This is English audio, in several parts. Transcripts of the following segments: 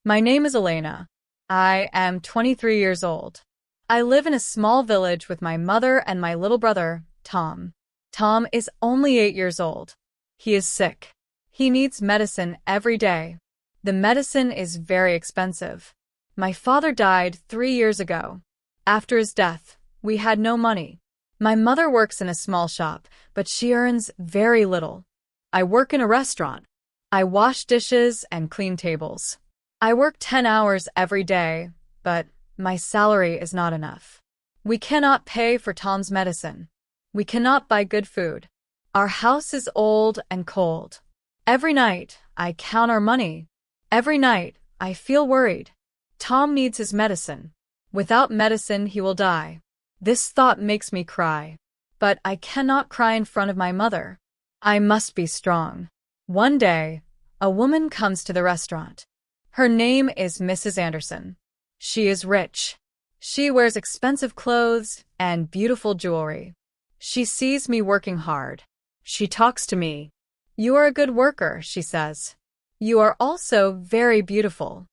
My name is Elena. I am 23 years old. I live in a small village with my mother and my little brother, Tom. Tom is only 8 years old. He is sick. He needs medicine every day. The medicine is very expensive. My father died 3 years ago. After his death, we had no money. My mother works in a small shop, but she earns very little. I work in a restaurant. I wash dishes and clean tables. I work 10 hours every day, but my salary is not enough. We cannot pay for Tom's medicine. We cannot buy good food. Our house is old and cold. Every night, I count our money. Every night, I feel worried. Tom needs his medicine. Without medicine, he will die. This thought makes me cry. But I cannot cry in front of my mother. I must be strong. One day, a woman comes to the restaurant. Her name is Mrs. Anderson. She is rich. She wears expensive clothes and beautiful jewelry. She sees me working hard. She talks to me. "You are a good worker," she says. "You are also very beautiful."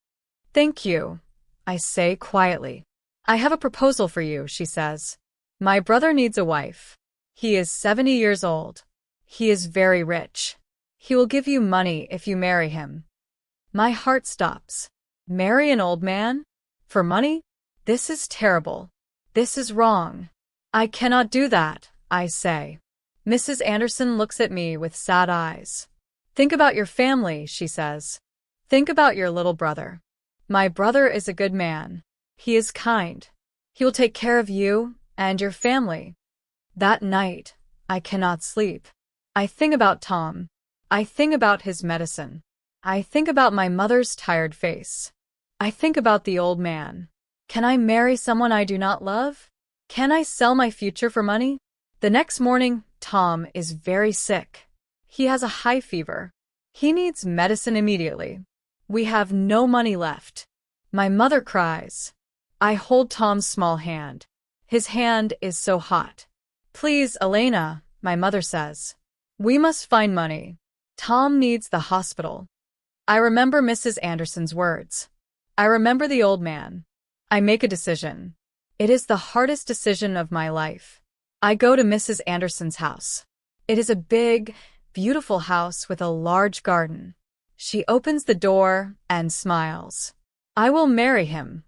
"Thank you," I say quietly. "I have a proposal for you," she says. "My brother needs a wife. He is 70 years old. He is very rich. He will give you money if you marry him." My heart stops. Marry an old man? For money? This is terrible. This is wrong. "I cannot do that," I say. Mrs. Anderson looks at me with sad eyes. "Think about your family," she says. "Think about your little brother. My brother is a good man. He is kind. He will take care of you and your family." That night, I cannot sleep. I think about Tom. I think about his medicine. I think about my mother's tired face. I think about the old man. Can I marry someone I do not love? Can I sell my future for money? The next morning, Tom is very sick. He has a high fever. He needs medicine immediately. We have no money left. My mother cries. I hold Tom's small hand. His hand is so hot. "Please, Elena," my mother says. "We must find money. Tom needs the hospital." I remember Mrs. Anderson's words. I remember the old man. I make a decision. It is the hardest decision of my life. I go to Mrs. Anderson's house. It is a big, beautiful house with a large garden. She opens the door and smiles. "I will marry him,"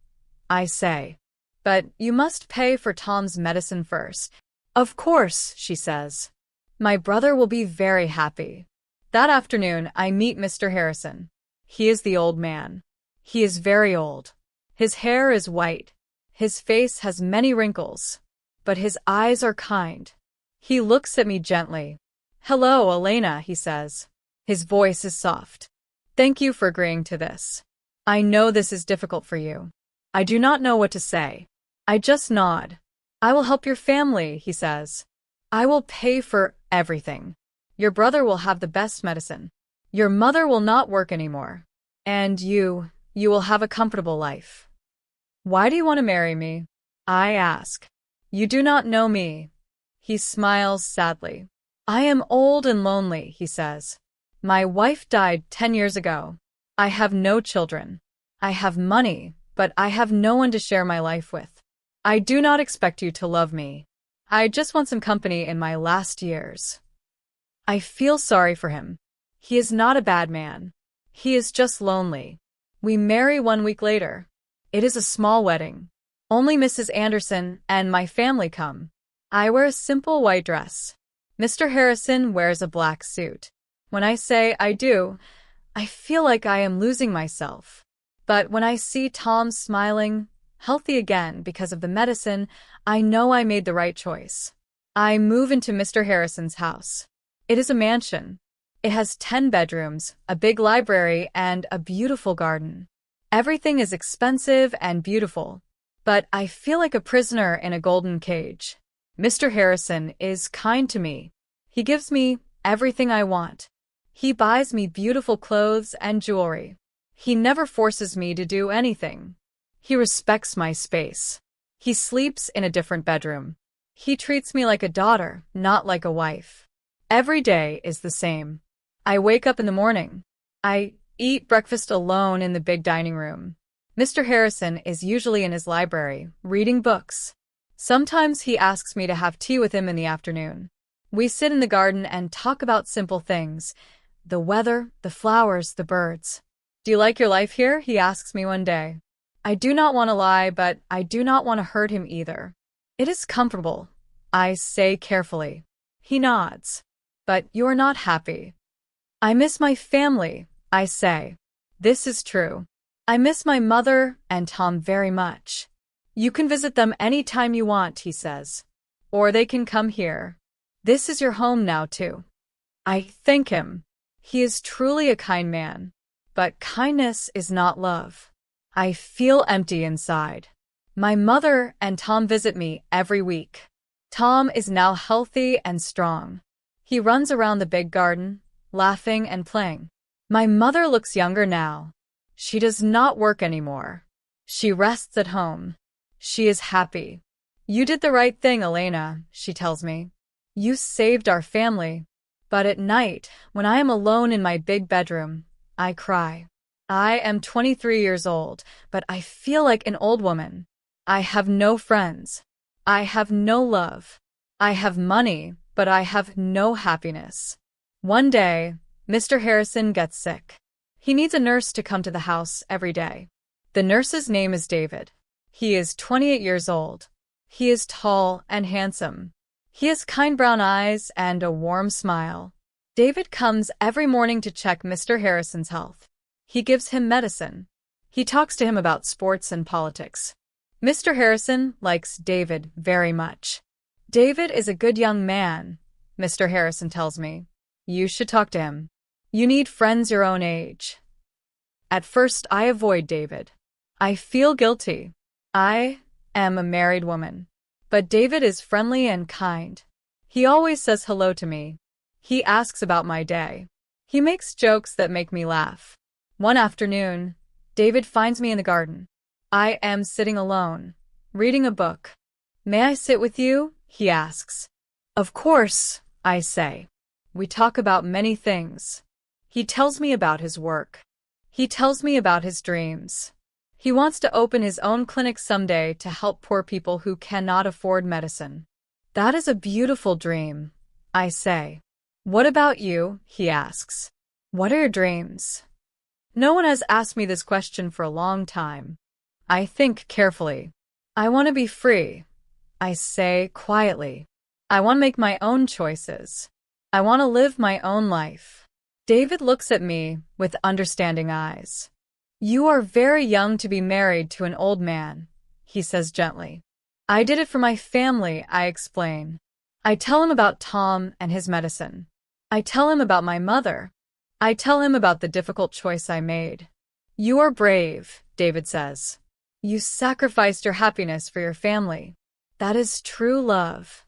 I say. "But you must pay for Tom's medicine first." "Of course," she says. "My brother will be very happy." That afternoon, I meet Mr. Harrison. He is the old man. He is very old. His hair is white. His face has many wrinkles. But his eyes are kind. He looks at me gently. "Hello, Elena," he says. His voice is soft. "Thank you for agreeing to this. I know this is difficult for you." I do not know what to say. I just nod. "I will help your family," he says. "I will pay for everything. Your brother will have the best medicine. Your mother will not work anymore. And you will have a comfortable life." "Why do you want to marry me?" I ask. "You do not know me." He smiles sadly. "I am old and lonely," he says. "My wife died 10 years ago. I have no children. I have money, but I have no one to share my life with. I do not expect you to love me. I just want some company in my last years." I feel sorry for him. He is not a bad man. He is just lonely. We marry 1 week later. It is a small wedding. Only Mrs. Anderson and my family come. I wear a simple white dress. Mr. Harrison wears a black suit. When I say I do, I feel like I am losing myself. But when I see Tom smiling, healthy again because of the medicine, I know I made the right choice. I move into Mr. Harrison's house. It is a mansion. It has 10 bedrooms, a big library, and a beautiful garden. Everything is expensive and beautiful, but I feel like a prisoner in a golden cage. Mr. Harrison is kind to me. He gives me everything I want. He buys me beautiful clothes and jewelry. He never forces me to do anything. He respects my space. He sleeps in a different bedroom. He treats me like a daughter, not like a wife. Every day is the same. I wake up in the morning. I eat breakfast alone in the big dining room. Mr. Harrison is usually in his library, reading books. Sometimes he asks me to have tea with him in the afternoon. We sit in the garden and talk about simple things: the weather, the flowers, the birds. "Do you like your life here?" he asks me one day. I do not want to lie, but I do not want to hurt him either. "It is comfortable," I say carefully. He nods. "But you are not happy." "I miss my family," I say. This is true. I miss my mother and Tom very much. "You can visit them any time you want," he says. "Or they can come here. This is your home now, too." I thank him. He is truly a kind man. But kindness is not love. I feel empty inside. My mother and Tom visit me every week. Tom is now healthy and strong. He runs around the big garden, laughing and playing. My mother looks younger now. She does not work anymore. She rests at home. She is happy. "You did the right thing, Elena," she tells me. "You saved our family." But at night, when I am alone in my big bedroom, I cry. I am 23 years old, but I feel like an old woman. I have no friends. I have no love. I have money, but I have no happiness. One day, Mr. Harrison gets sick. He needs a nurse to come to the house every day. The nurse's name is David. He is 28 years old. He is tall and handsome. He has kind brown eyes and a warm smile. David comes every morning to check Mr. Harrison's health. He gives him medicine. He talks to him about sports and politics. Mr. Harrison likes David very much. "David is a good young man," Mr. Harrison tells me. "You should talk to him. You need friends your own age." At first, I avoid David. I feel guilty. I am a married woman. But David is friendly and kind. He always says hello to me. He asks about my day. He makes jokes that make me laugh. One afternoon, David finds me in the garden. I am sitting alone, reading a book. "May I sit with you?" he asks. "Of course," I say. We talk about many things. He tells me about his work. He tells me about his dreams. He wants to open his own clinic someday to help poor people who cannot afford medicine. "That is a beautiful dream," I say. "What about you?" he asks. "What are your dreams?" No one has asked me this question for a long time. I think carefully. "I want to be free," I say quietly. "I want to make my own choices. I want to live my own life." David looks at me with understanding eyes. "You are very young to be married to an old man," he says gently. "I did it for my family," I explain. I tell him about Tom and his medicine. I tell him about my mother. I tell him about the difficult choice I made. "You are brave," David says. "You sacrificed your happiness for your family. That is true love."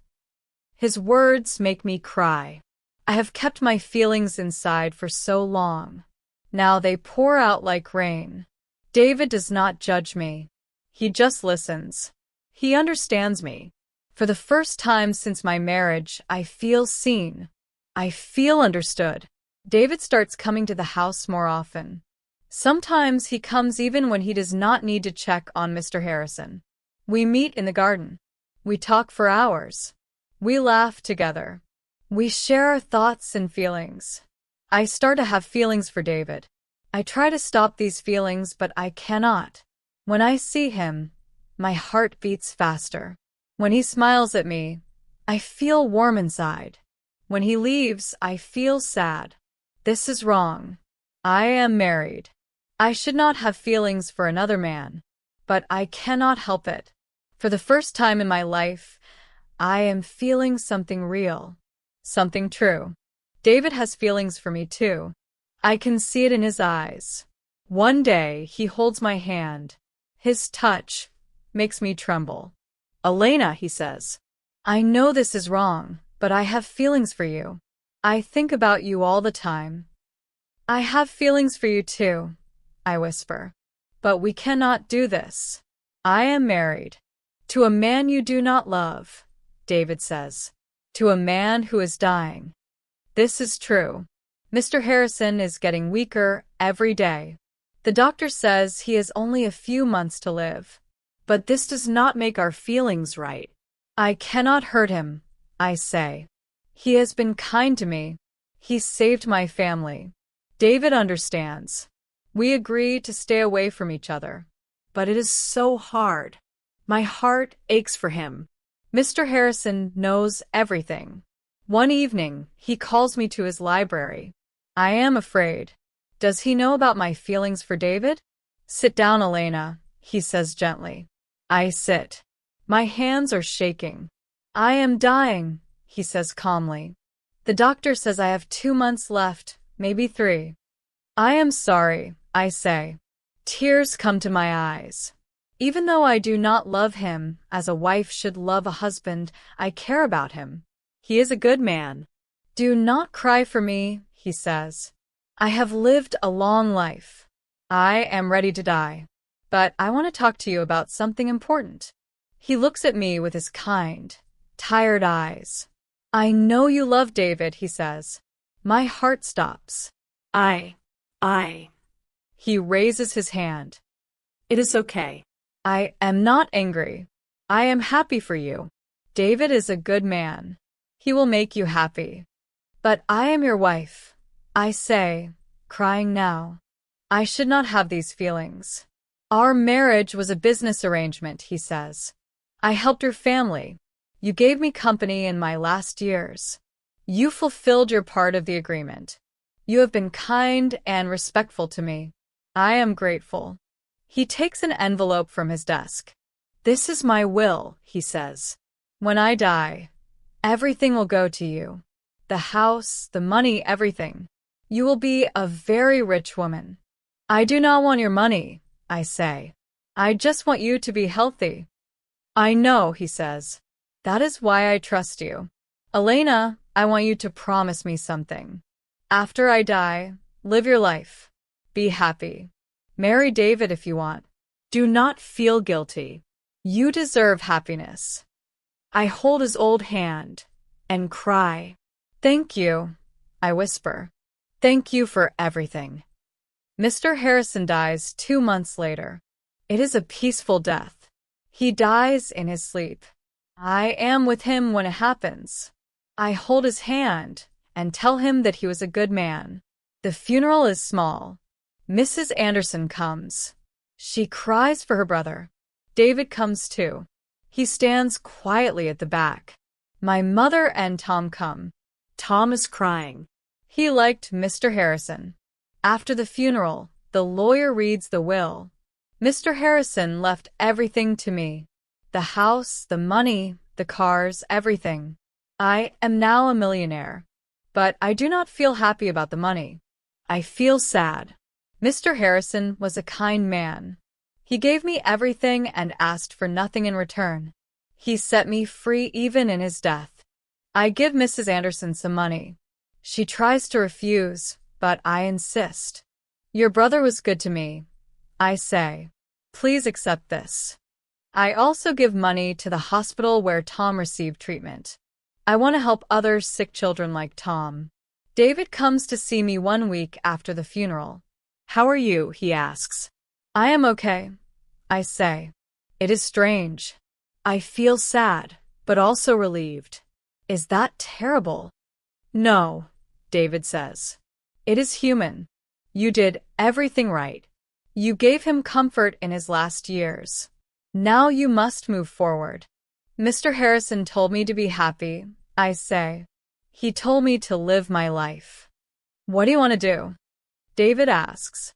His words make me cry. I have kept my feelings inside for so long. Now they pour out like rain. David does not judge me. He just listens. He understands me. For the first time since my marriage, I feel seen. I feel understood. David starts coming to the house more often. Sometimes he comes even when he does not need to check on Mr. Harrison. We meet in the garden. We talk for hours. We laugh together. We share our thoughts and feelings. I start to have feelings for David. I try to stop these feelings, but I cannot. When I see him, my heart beats faster. When he smiles at me, I feel warm inside. When he leaves, I feel sad. This is wrong. I am married. I should not have feelings for another man, but I cannot help it. For the first time in my life, I am feeling something real. Something true. David has feelings for me too. I can see it in his eyes. One day, he holds my hand. His touch makes me tremble. "Elena," he says, "I know this is wrong, but I have feelings for you. I think about you all the time." "I have feelings for you too," I whisper. "But we cannot do this. I am married. To a man you do not love," David says. "To a man who is dying." This is true. Mr. Harrison is getting weaker every day. The doctor says he has only a few months to live. But this does not make our feelings right. I cannot hurt him, I say. He has been kind to me. He saved my family. David understands. We agree to stay away from each other. But it is so hard. My heart aches for him. Mr. Harrison knows everything. One evening, he calls me to his library. I am afraid. Does he know about my feelings for David? Sit down, Elena, he says gently. I sit. My hands are shaking. I am dying, he says calmly. The doctor says I have 2 months left, maybe 3. I am sorry, I say. Tears come to my eyes. Even though I do not love him as a wife should love a husband, I care about him. He is a good man. Do not cry for me, he says. I have lived a long life. I am ready to die. But I want to talk to you about something important. He looks at me with his kind, tired eyes. I know you love David, he says. My heart stops. I. He raises his hand. It is okay. I am not angry. I am happy for you. David is a good man. He will make you happy. But I am your wife, I say, crying now. I should not have these feelings. Our marriage was a business arrangement, he says. I helped your family. You gave me company in my last years. You fulfilled your part of the agreement. You have been kind and respectful to me. I am grateful. He takes an envelope from his desk. This is my will, he says. When I die, everything will go to you. The house, the money, everything. You will be a very rich woman. I do not want your money, I say. I just want you to be healthy. I know, he says. That is why I trust you. Elena, I want you to promise me something. After I die, live your life. Be happy. Marry David if you want. Do not feel guilty. You deserve happiness. I hold his old hand and cry. Thank you, I whisper. Thank you for everything. Mr. Harrison dies 2 months later. It is a peaceful death. He dies in his sleep. I am with him when it happens. I hold his hand and tell him that he was a good man. The funeral is small. Mrs. Anderson comes. She cries for her brother. David comes too. He stands quietly at the back. My mother and Tom come. Tom is crying. He liked Mr. Harrison. After the funeral, the lawyer reads the will. Mr. Harrison left everything to me. The house, the money, the cars, everything. I am now a millionaire. But I do not feel happy about the money. I feel sad. Mr. Harrison was a kind man. He gave me everything and asked for nothing in return. He set me free even in his death. I give Mrs. Anderson some money. She tries to refuse, but I insist. Your brother was good to me, I say. Please accept this. I also give money to the hospital where Tom received treatment. I want to help other sick children like Tom. David comes to see me 1 week after the funeral. How are you? He asks. I am okay, I say. It is strange. I feel sad, but also relieved. Is that terrible? No, David says. It is human. You did everything right. You gave him comfort in his last years. Now you must move forward. Mr. Harrison told me to be happy, I say. He told me to live my life. What do you want to do? David asks.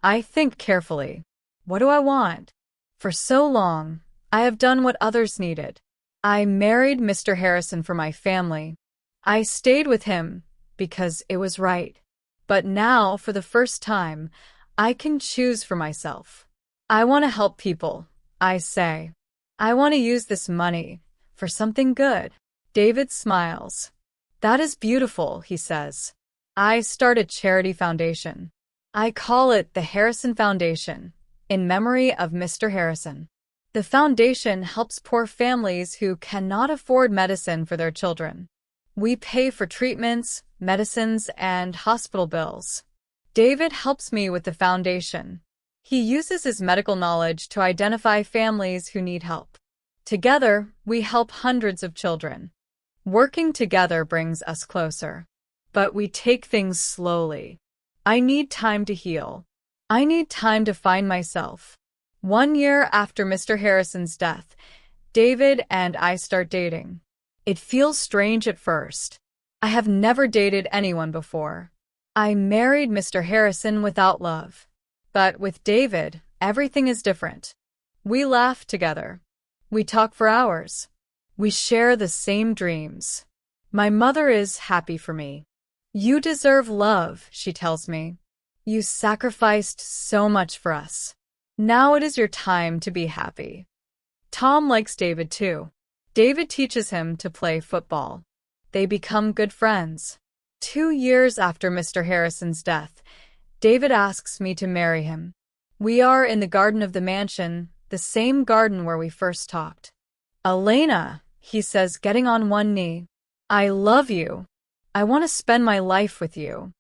I think carefully. What do I want? For so long, I have done what others needed. I married Mr. Harrison for my family. I stayed with him because it was right. But now, for the first time, I can choose for myself. I want to help people, I say. I want to use this money for something good. David smiles. That is beautiful, he says. I start a charity foundation. I call it the Harrison Foundation, in memory of Mr. Harrison. The foundation helps poor families who cannot afford medicine for their children. We pay for treatments, medicines, and hospital bills. David helps me with the foundation. He uses his medical knowledge to identify families who need help. Together, we help hundreds of children. Working together brings us closer. But we take things slowly. I need time to heal. I need time to find myself. 1 year after Mr. Harrison's death, David and I start dating. It feels strange at first. I have never dated anyone before. I married Mr. Harrison without love. But with David, everything is different. We laugh together. We talk for hours. We share the same dreams. My mother is happy for me. You deserve love, she tells me. You sacrificed so much for us. Now it is your time to be happy. Tom likes David too. David teaches him to play football. They become good friends. 2 years after Mr. Harrison's death, David asks me to marry him. We are in the garden of the mansion, the same garden where we first talked. Elena, he says, getting on one knee. I love you. I want to spend my life with you.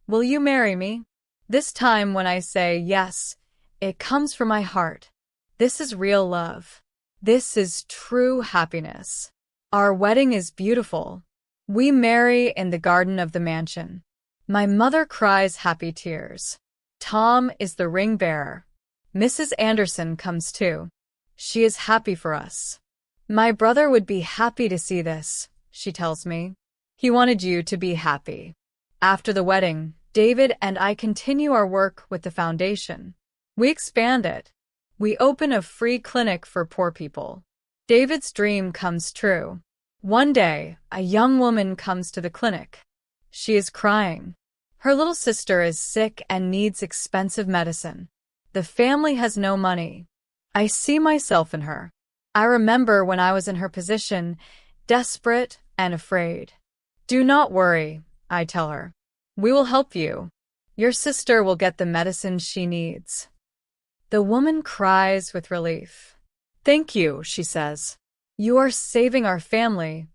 Will you marry me? This time when I say yes, it comes from my heart. This is real love. This is true happiness. Our wedding is beautiful. We marry in the garden of the mansion. My mother cries happy tears. Tom is the ring bearer. Mrs. Anderson comes too. She is happy for us. My brother would be happy to see this, she tells me. He wanted you to be happy. After the wedding, David and I continue our work with the foundation. We expand it. We open a free clinic for poor people. David's dream comes true. One day, a young woman comes to the clinic. She is crying. Her little sister is sick and needs expensive medicine. The family has no money. I see myself in her. I remember when I was in her position, desperate and afraid. Do not worry, I tell her. We will help you. Your sister will get the medicine she needs. The woman cries with relief. Thank you, she says. You are saving our family.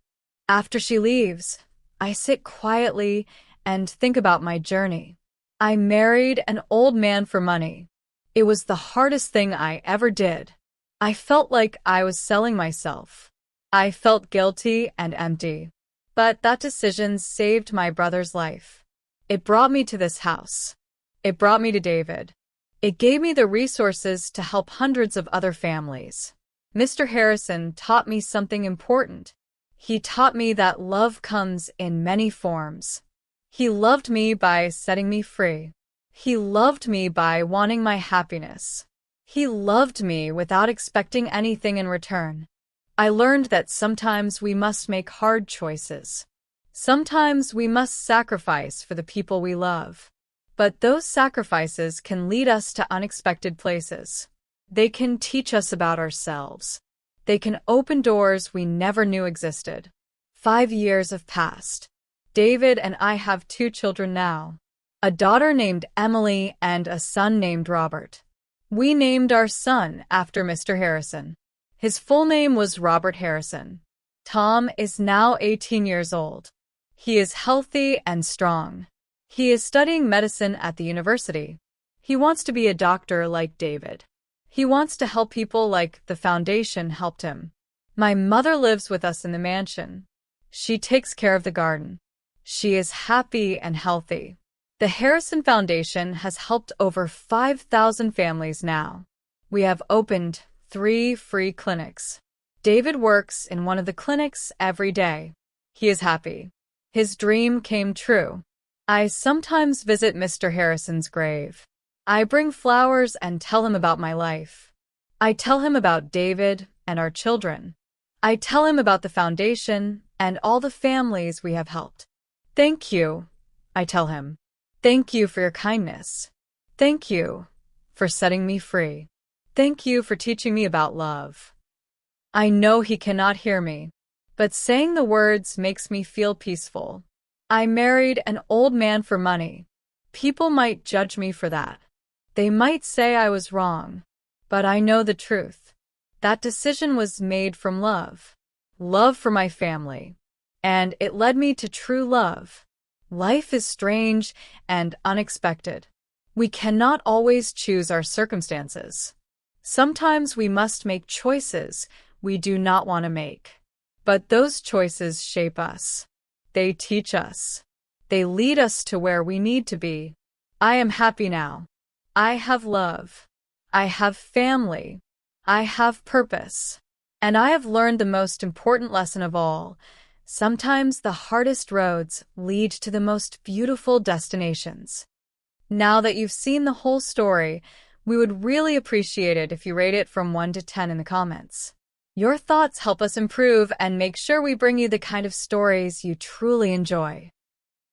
After she leaves, I sit quietly and think about my journey. I married an old man for money. It was the hardest thing I ever did. I felt like I was selling myself. I felt guilty and empty. But that decision saved my brother's life. It brought me to this house. It brought me to David. It gave me the resources to help hundreds of other families. Mr. Harrison taught me something important. He taught me that love comes in many forms. He loved me by setting me free. He loved me by wanting my happiness. He loved me without expecting anything in return. I learned that sometimes we must make hard choices. Sometimes we must sacrifice for the people we love. But those sacrifices can lead us to unexpected places. They can teach us about ourselves. They can open doors we never knew existed. 5 years have passed. David and I have 2 children now. A daughter named Emily and a son named Robert. We named our son after Mr. Harrison. His full name was Robert Harrison. Tom is now 18 years old. He is healthy and strong. He is studying medicine at the university. He wants to be a doctor like David. He wants to help people like the foundation helped him. My mother lives with us in the mansion. She takes care of the garden. She is happy and healthy. The Harrison Foundation has helped over 5,000 families now. We have opened 3 free clinics. David works in one of the clinics every day. He is happy. His dream came true. I sometimes visit Mr. Harrison's grave. I bring flowers and tell him about my life. I tell him about David and our children. I tell him about the foundation and all the families we have helped. Thank you, I tell him. Thank you for your kindness. Thank you for setting me free. Thank you for teaching me about love. I know he cannot hear me, but saying the words makes me feel peaceful. I married an old man for money. People might judge me for that. They might say I was wrong, but I know the truth. That decision was made from love. Love for my family. and it led me to true love. Life is strange and unexpected. We cannot always choose our circumstances. Sometimes we must make choices we do not want to make. But those choices shape us. They teach us. They lead us to where we need to be. I am happy now. I have love. I have family. I have purpose. And I have learned the most important lesson of all. Sometimes the hardest roads lead to the most beautiful destinations. Now that you've seen the whole story, we would really appreciate it if you rate it from 1 to 10 in the comments. Your thoughts help us improve and make sure we bring you the kind of stories you truly enjoy.